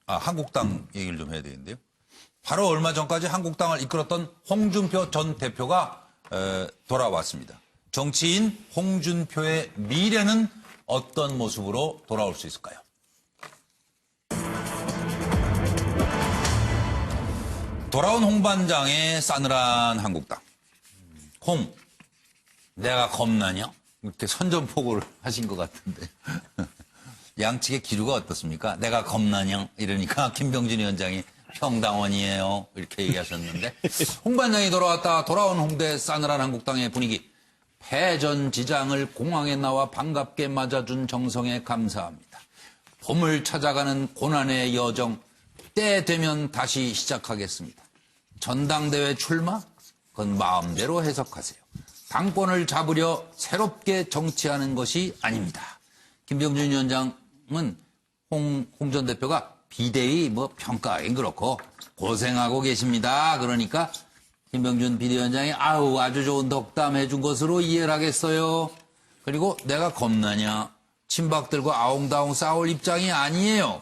한국당 얘기를 좀 해야 되겠는데요. 바로 얼마 전까지 한국당을 이끌었던 홍준표 전 대표가 돌아왔습니다. 정치인 홍준표의 미래는 어떤 모습으로 돌아올 수 있을까요? 돌아온 홍 반장의 싸늘한 한국당. 홍, 내가 겁나냐? 이렇게 선전포고를 하신 것 같은데. 양측의 기류가 어떻습니까? 내가 겁나냐? 이러니까 김병준 위원장이 평당원이에요. 이렇게 얘기하셨는데. 홍 반장이 돌아온 홍대 싸늘한 한국당의 분위기. 패전지장을 공항에 나와 반갑게 맞아준 정성에 감사합니다. 봄을 찾아가는 고난의 여정. 때 되면 다시 시작하겠습니다. 전당대회 출마? 그건 마음대로 해석하세요. 당권을 잡으려 새롭게 정치하는 것이 아닙니다. 김병준 위원장은 홍 전 대표가 비대위 평가하긴 그렇고 고생하고 계십니다. 그러니까 김병준 비대위원장이 아주 좋은 덕담 해준 것으로 이해를 하겠어요. 그리고 내가 겁나냐? 친박들과 아웅다웅 싸울 입장이 아니에요.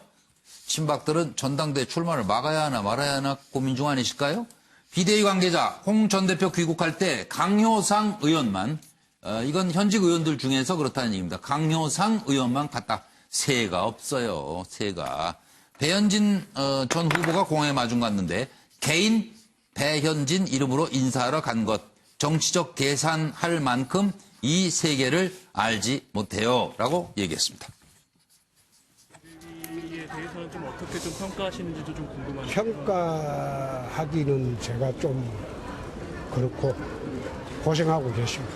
친박들은 전당대회 출마를 막아야 하나 말아야 하나 고민 중 아니실까요? 비대위 관계자 홍 전 대표 귀국할 때 강효상 의원만 이건 현직 의원들 중에서 그렇다는 얘기입니다. 강효상 의원만 갔다. 새가 없어요. 새가. 배현진 전 후보가 공항에 마중 갔는데 개인 배현진 이름으로 인사하러 간 것. 정치적 계산할 만큼 이 세계를 알지 못해요. 라고 얘기했습니다. 에 대해서는 좀 어떻게 좀 평가하시는지도 좀 궁금합니다. 평가하기는 제가 좀 그렇고 고생하고 계십니다.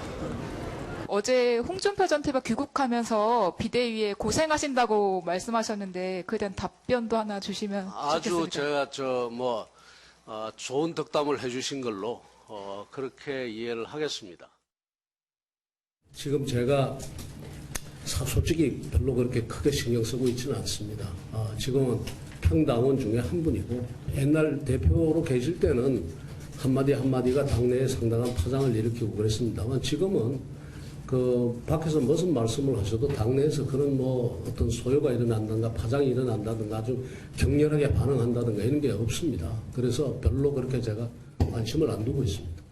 어제 홍준표 전 대표 귀국하면서 비대위에 고생하신다고 말씀하셨는데 그에 대한 답변도 하나 주시면 아주 좋겠습니다. 제가 좋은 덕담을 해주신 걸로 그렇게 이해를 하겠습니다. 지금 제가 솔직히 별로 그렇게 크게 신경 쓰고 있지는 않습니다. 지금은 평당원 중에 한 분이고 옛날 대표로 계실 때는 한마디 한마디가 당내에 상당한 파장을 일으키고 그랬습니다만 지금은 밖에서 무슨 말씀을 하셔도 당내에서 그런 어떤 소요가 일어난다든가 파장이 일어난다든가 아주 격렬하게 반응한다든가 이런 게 없습니다. 그래서 별로 그렇게 제가 관심을 안 두고 있습니다.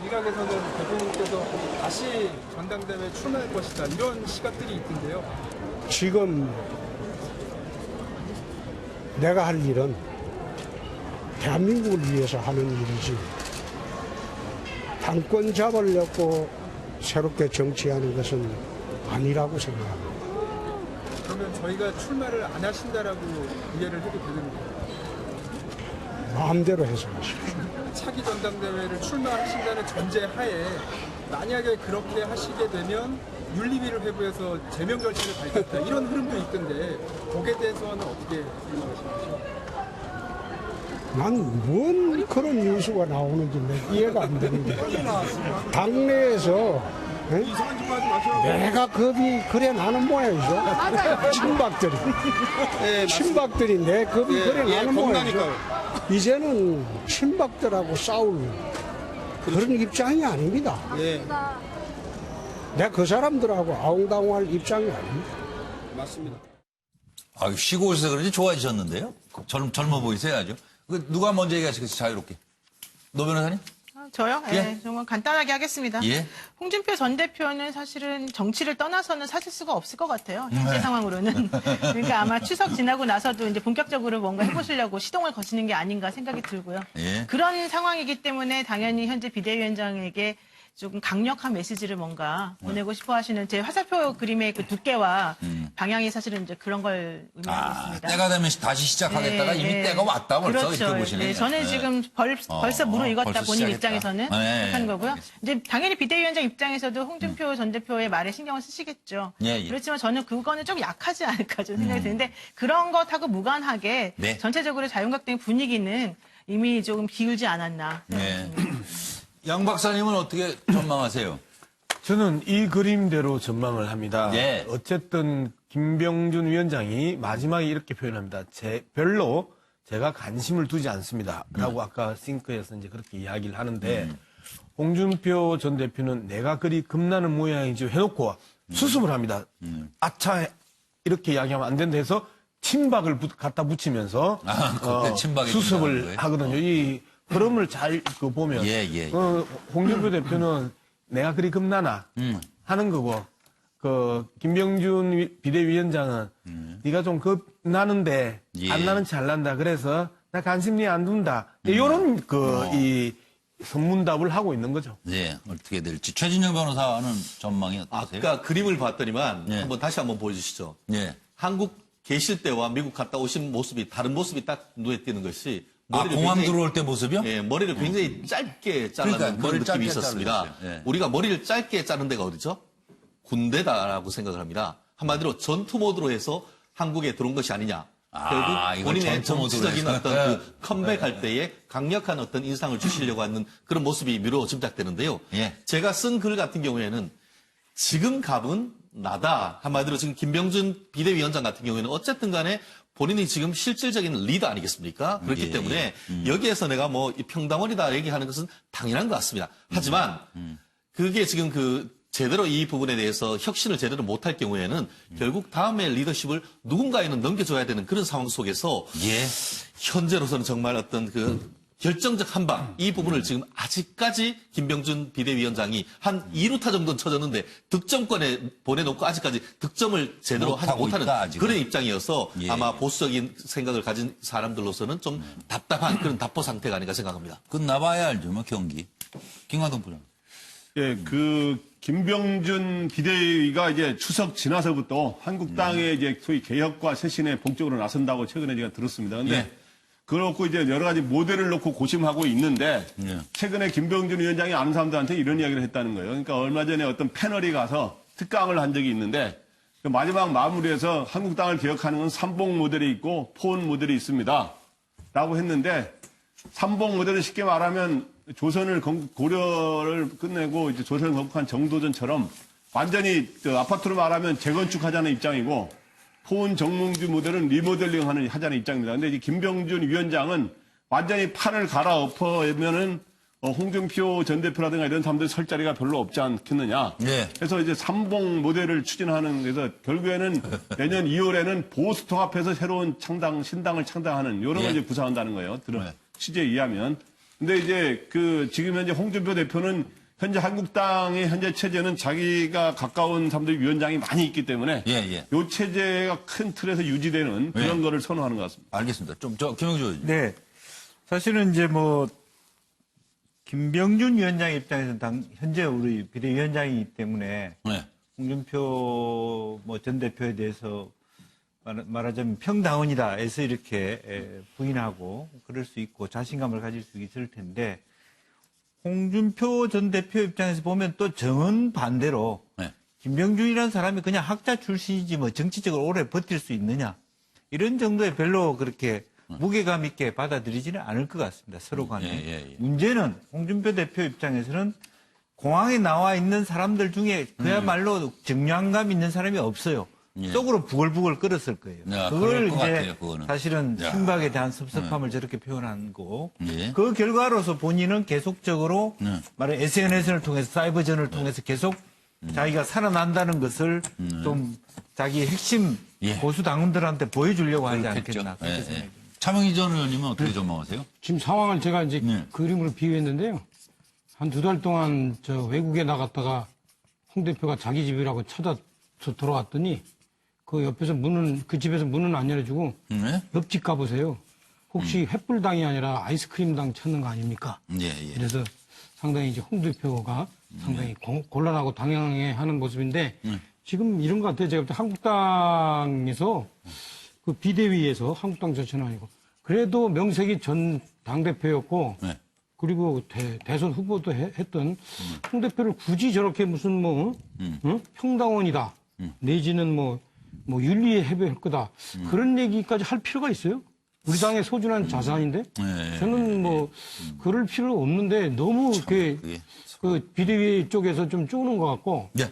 일각에서는 대통령께서 다시 전당대회에 출마할 것이다 이런 시각들이 있던데요. 지금 내가 할 일은 대한민국을 위해서 하는 일이지 당권 잡으려고 새롭게 정치하는 것은 아니라고 생각합니다. 그러면 저희가 출마를 안 하신다라고 이해를 해도 되는 거예요? 마음대로 해석하십시오. 차기 전당대회를 출마하신다는 전제하에 만약에 그렇게 하시게 되면 윤리위를 회부해서 제명 결실을 밝혔다 이런 흐름도 있던데 거기에 대해서는 어떻게 생각하십니까? 난 뭔 그런 뉴스가 나오는지 이해가 안 되는데 당내에서 내가 겁이 그래 나는 모양이죠. 친박들이 내 겁이 그래 나는 모양이죠. 이제는 친박들하고 싸울 그런 입장이 아닙니다. 내가 그 사람들하고 아웅다웅할 입장이 아닙니다. 맞습니다. 쉬고 오셔서 그런지 좋아지셨는데요. 젊어 보이세요 아주. 누가 먼저 얘기하시겠어요? 자유롭게. 노 변호사님? 저요? 예. 네, 정말 간단하게 하겠습니다. 예. 홍준표 전 대표는 사실은 정치를 떠나서는 사실 수가 없을 것 같아요. 현재 상황으로는. 그러니까 아마 추석 지나고 나서도 이제 본격적으로 뭔가 해보시려고 시동을 거시는 게 아닌가 생각이 들고요. 예. 그런 상황이기 때문에 당연히 현재 비대위원장에게 조금 강력한 메시지를 뭔가 보내고 싶어 하시는 제 화살표 그림의 그 두께와 방향이 사실은 이제 그런 걸 의미하고 있습니다. 때가 되면 다시 시작하겠다가 이미 때가 왔다 벌써 그렇죠. 이렇게 보시네요. 네, 저는 지금 벌써 무르익었다 벌써 본인 시작했다. 입장에서는 하는 거고요. 이제 당연히 비대위원장 입장에서도 홍준표 전 대표의 말에 신경을 쓰시겠죠. 예. 그렇지만 저는 그거는 좀 약하지 않을까 좀 생각이 드는데 그런 것하고 무관하게 네. 전체적으로 자유한국당의 분위기는 이미 조금 기울지 않았나. 네. 양 박사님은 어떻게 전망하세요? 저는 이 그림대로 전망을 합니다. 네. 어쨌든 김병준 위원장이 마지막에 이렇게 표현합니다. 별로 제가 관심을 두지 않습니다. 라고 아까 싱크에서 이제 그렇게 이야기를 하는데 홍준표 전 대표는 내가 그리 겁나는 모양이지 해놓고 수습을 합니다. 아차 이렇게 이야기하면 안 된다 해서 친박을 갖다 붙이면서 그때 친박이 등장한 수습을 거예요? 하거든요. 이 흐름을 잘 보면 예. 홍준표 대표는 내가 그리 겁나나 하는 거고 김병준 비대위원장은 네가 좀 겁나는데 예. 안 나는 잘난다. 그래서 나 관심이 안 둔다. 이런 이 선문답을 하고 있는 거죠. 예, 어떻게 될지. 최진영 변호사는 전망이 어떠세요? 아까 그림을 봤더니만 예. 다시 한번 보여주시죠. 예. 한국 계실 때와 미국 갔다 오신 모습이 다른 모습이 딱 눈에 띄는 것이 머리를 공항 굉장히- 들어올 때 모습이요? 예, 머리를 굉장히 짧게 잘라는 그러니까 그런 머리를 느낌이 짧게 있었습니다. 자르셨어요. 예. 우리가 머리를 짧게 자른 데가 어디죠? 군대다라고 생각을 합니다. 한마디로 전투 모드로 해서 한국에 들어온 것이 아니냐. 결국 이걸 본인의 전투 모드로 정치적인 해서. 어떤 예. 그 컴백할 때에 강력한 어떤 인상을 주시려고 하는 그런 모습이 미루어 짐작되는데요. 예. 제가 쓴 글 같은 경우에는 지금 갑은 나다. 한마디로 지금 김병준 비대위원장 같은 경우에는 어쨌든 간에 본인이 지금 실질적인 리더 아니겠습니까? 그렇기 예, 때문에 여기에서 내가 뭐 이 평당원이다 얘기하는 것은 당연한 것 같습니다. 하지만 그게 지금 제대로 이 부분에 대해서 혁신을 제대로 못할 경우에는 결국 다음에 리더십을 누군가에는 넘겨줘야 되는 그런 상황 속에서 예. 현재로서는 정말 어떤 결정적 한방 이 부분을 지금 아직까지 김병준 비대위원장이 한 2루타 정도는 쳐졌는데 득점권에 보내놓고 아직까지 득점을 제대로 하지 못하고 못하는 있다, 아직은. 그런 입장이어서 예. 아마 보수적인 생각을 가진 사람들로서는 좀 답답한 그런 답보 상태가 아닌가 생각합니다. 끝나봐야 알죠, 뭐, 경기. 김광동 부장. 예, 김병준 비대위가 이제 추석 지나서부터 한국당의 이제 소위 개혁과 쇄신에 본격으로 나선다고 최근에 제가 들었습니다. 근데 예. 그렇고 이제 여러 가지 모델을 놓고 고심하고 있는데 예. 최근에 김병준 위원장이 아는 사람들한테 이런 이야기를 했다는 거예요. 그러니까 얼마 전에 어떤 패널이 가서 특강을 한 적이 있는데 그 마지막 마무리에서 한국당을 개혁하는 건 삼봉 모델이 있고 포원 모델이 있습니다. 라고 했는데 삼봉 모델을 쉽게 말하면 고려를 끝내고 이제 조선을 건국한 정도전처럼 완전히 아파트로 말하면 재건축하자는 입장이고 포원 정몽주 모델은 리모델링 하자는 입장입니다. 근데 이제 김병준 위원장은 완전히 판을 갈아엎으면은 홍준표 전 대표라든가 이런 사람들 설 자리가 별로 없지 않겠느냐. 예. 그래서 이제 삼봉 모델을 추진하는 그래서 결국에는 내년 2월에는 보수 통합해서 새로운 신당을 창당하는 이런 걸 예. 이제 구상한다는 거예요. 네. 취재에 의하면. 근데 이제 지금 현재 홍준표 대표는 현재 한국당의 현재 체제는 자기가 가까운 사람들 위원장이 많이 있기 때문에 예. 이 체제가 큰 틀에서 유지되는 그런 예. 거를 선호하는 것 같습니다. 알겠습니다. 김영주. 네. 사실은 이제 김병준 위원장 입장에서는 현재 우리 비대위원장이기 때문에 네. 홍준표 전 대표에 대해서 말하자면 평당원이다 해서 이렇게 부인하고 그럴 수 있고 자신감을 가질 수 있을 텐데 홍준표 전 대표 입장에서 보면 또 정반대로 네. 김병준이라는 사람이 그냥 학자 출신이지 정치적으로 오래 버틸 수 있느냐 이런 정도에 별로 그렇게 무게감 있게 받아들이지는 않을 것 같습니다. 서로 간에. 예. 문제는 홍준표 대표 입장에서는 공항에 나와 있는 사람들 중에 그야말로 정량감 있는 사람이 없어요. 예. 속으로 부글부글 끓었을 거예요. 야, 그걸 그럴 것 이제 같아요, 그거는. 사실은 야. 친박에 대한 섭섭함을 저렇게 표현한 거고 예. 그 결과로서 본인은 계속적으로 말해 SNS를 통해서 사이버전을 통해서 계속 자기가 살아난다는 것을 좀 자기 핵심 예. 보수 당원들한테 보여주려고 하지 그렇겠죠. 않겠나 그렇게 예. 생각합니다. 차명희 전 의원님은 어떻게 전망하세요? 지금 상황을 제가 이제 네. 그림으로 비유했는데요. 한 2달 동안 외국에 나갔다가 홍 대표가 자기 집이라고 찾아서 돌아왔더니 그 옆에서 그 집에서 문은 안 열어주고 네? 옆집 가보세요. 혹시 횃불당이 아니라 아이스크림당 찾는 거 아닙니까? 예. 그래서 상당히 이제 홍 대표가 상당히 곤란하고 당황해하는 모습인데 지금 이런 것 같아요. 제가 볼 때 한국당에서 그 비대위에서 한국당 전체는 아니고 그래도 명색이 전 당대표였고 네. 그리고 대선 후보도 했던 홍 대표를 굳이 저렇게 무슨 평당원이다 내지는 윤리에 해배할 거다 그런 얘기까지 할 필요가 있어요? 우리 당의 소중한 자산인데 네. 저는 그럴 필요 없는데 너무 그 비대위 쪽에서 좀 쪼는 것 같고 예.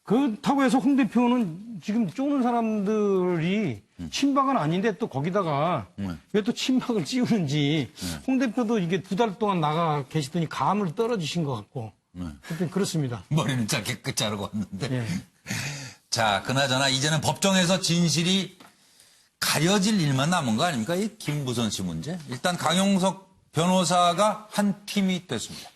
그렇다고 해서 홍 대표는 지금 쪼는 사람들이 친박은 아닌데 또 거기다가 왜 또 친박을 찌우는지 홍 대표도 이게 2달 동안 나가 계시더니 감을 떨어지신 것 같고 하여튼 그렇습니다. 머리는 짧게 끝 자르고 왔는데. 예. 자, 그나저나 이제는 법정에서 진실이 가려질 일만 남은 거 아닙니까? 이 김부선 씨 문제. 일단 강용석 변호사가 한 팀이 됐습니다.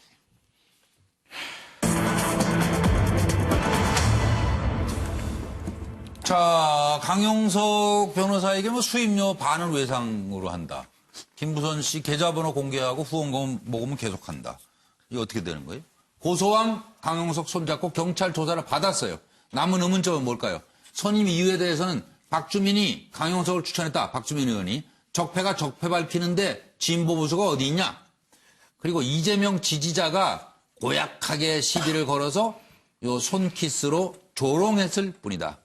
자, 강용석 변호사에게 뭐 수임료 반을 외상으로 한다. 김부선 씨 계좌번호 공개하고 후원금 모금은 계속한다. 이게 어떻게 되는 거예요? 고소한 강용석 손잡고 경찰 조사를 받았어요. 남은 의문점은 뭘까요? 선임 이유에 대해서는 박주민이 강용석을 추천했다. 박주민 의원이. 적폐가 적폐 밝히는데 진보 보수가 어디 있냐? 그리고 이재명 지지자가 고약하게 시비를 걸어서 요 손키스로 조롱했을 뿐이다.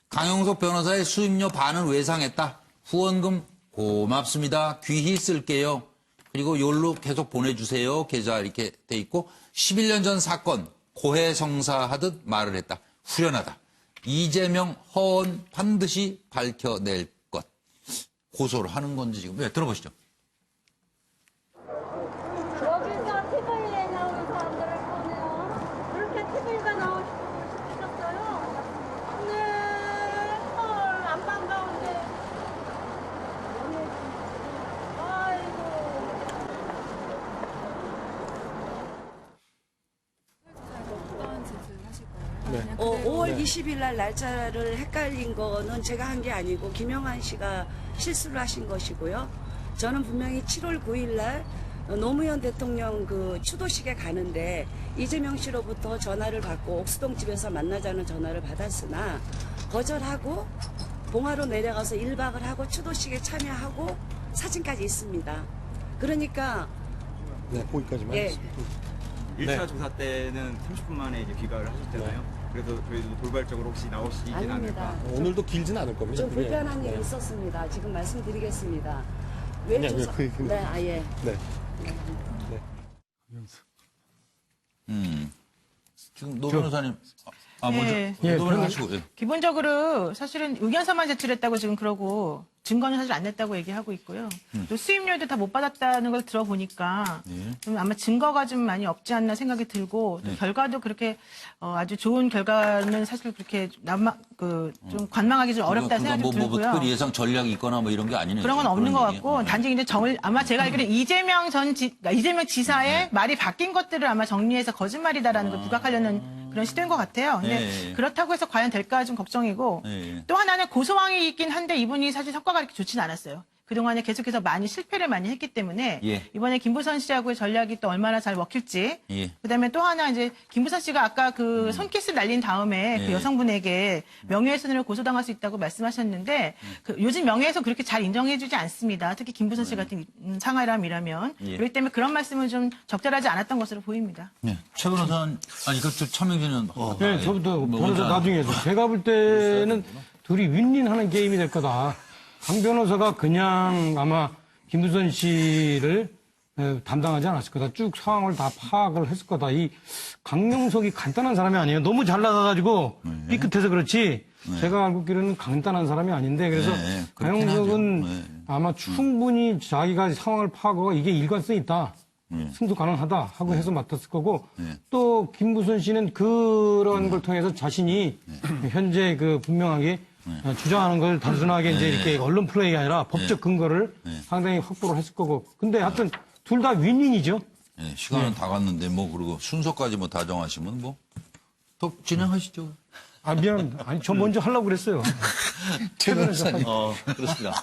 강용석 변호사의 수임료 반은 외상했다. 후원금 고맙습니다. 귀히 쓸게요. 그리고 요로 계속 보내주세요. 계좌 이렇게 돼 있고 11년 전 사건 고해성사하듯 말을 했다. 후련하다. 이재명 허언 반드시 밝혀낼 것. 고소를 하는 건지 지금. 네, 들어보시죠. 여기서 TV에 나오는 사람들을 보네요. 그렇게 TV가 나오셨어요? 네, 헐, 안방 가운데. 아이고. 5월 20일 날 날짜를 헷갈린 거는 제가 한 게 아니고 김영환 씨가 실수를 하신 것이고요. 저는 분명히 7월 9일 날 노무현 대통령 그 추도식에 가는데 이재명 씨로부터 전화를 받고 옥수동 집에서 만나자는 전화를 받았으나 거절하고 봉화로 내려가서 1박을 하고 추도식에 참여하고 사진까지 있습니다. 그러니까 네, 거기까지만. 예. 1차 조사 때는 30분 만에 이제 귀가를 하셨잖아요. 그래도 저희도 돌발적으로 혹시 나오시진 아닙니다. 않을까. 오늘도 길진 않을 겁니다. 좀 불편한 일이 있었습니다. 지금 말씀드리겠습니다. 왜 네, 조사? 네, 아예. 네. 지금 노 변호사님. 먼저. 네. 노변 하시고. 예. 기본적으로 사실은 의견서만 제출했다고 지금 그러고 증거는 사실 안 냈다고 얘기하고 있고요. 또 수임료도 다 못 받았다는 걸 들어보니까 좀 아마 증거가 좀 많이 없지 않나 생각이 들고 또 결과도 그렇게 아주 좋은 결과는 사실 그렇게 좀 관망하기 좀 어렵다 생각이 뭐 들고요. 특별히 예상 전략이 있거나 뭐 이런 게 아니네요. 그런 건 없는 것 같고 얘기예요. 단지 이제 아마 제가 알기로는 이재명 지사의 말이 바뀐 것들을 아마 정리해서 거짓말이다라는 걸 부각하려는 그런 시도인 것 같아요. 근데 그렇다고 해서 과연 될까 좀 걱정이고 또 하나는 고소왕이 있긴 한데 이분이 사실 성과가 그렇게 좋지는 않았어요. 그동안에 계속해서 많이 실패를 많이 했기 때문에 이번에 김부선 씨하고의 전략이 또 얼마나 잘 먹힐지 그다음에 또 하나 이제 김부선 씨가 아까 그 손키스를 날린 다음에 그 여성분에게 명예훼손으로 고소당할 수 있다고 말씀하셨는데 그 요즘 명예훼손 그렇게 잘 인정해주지 않습니다. 특히 김부선 씨 같은 사람이라면 그렇기 때문에 그런 말씀은 좀 적절하지 않았던 것으로 보입니다. 네. 최 변호사는 그것도 차명진은 네, 저부터 변호사 나중에 해서 제가 볼 때는 둘이 윈윈하는 게임이 될 거다. 강 변호사가 그냥 아마 김부선 씨를 담당하지 않았을 거다. 쭉 상황을 다 파악을 했을 거다. 이 강용석이 간단한 사람이 아니에요. 너무 잘 나가가지고 삐끗해서 그렇지. 제가 알고 있기로는 간단한 사람이 아닌데 그래서 강용석은 아마 충분히 자기가 상황을 파악하고 이게 일관성이 있다. 승소 가능하다 하고 해서 맡았을 거고 또 김부선 씨는 그런 걸 통해서 자신이 현재 그 분명하게 주장하는 걸 단순하게 이제 이렇게 언론 플레이가 아니라 법적 근거를 상당히 확보를 했을 거고. 근데 하여튼 둘 다 윈윈이죠. 시간은 다 갔는데 뭐 그리고 순서까지 뭐 다 정하시면 뭐 더 진행하시죠. 미안. 아니, 저 먼저 하려고 그랬어요. 최 변호사님. 그렇습니다.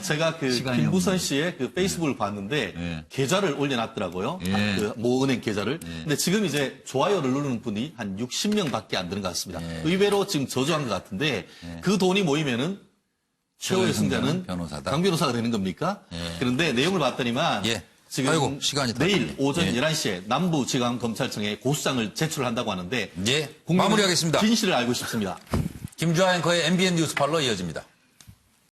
제가 그 김부선 씨의 그 페이스북을 봤는데 계좌를 올려놨더라고요. 그 모 은행 계좌를. 근데 지금 이제 좋아요를 누르는 분이 한 60명밖에 안 되는 것 같습니다. 의외로 지금 저조한 것 같은데 그 돈이 모이면은 최후의 승자는 변호사다. 강 변호사가 되는 겁니까? 그런데 내용을 봤더니만 지금 시간이 내일 오전 11시에 남부지방검찰청에 고소장을 제출한다고 하는데 마무리하겠습니다. 진실을 알고 싶습니다. 김주하 앵커의 MBN 뉴스 팔로 이어집니다.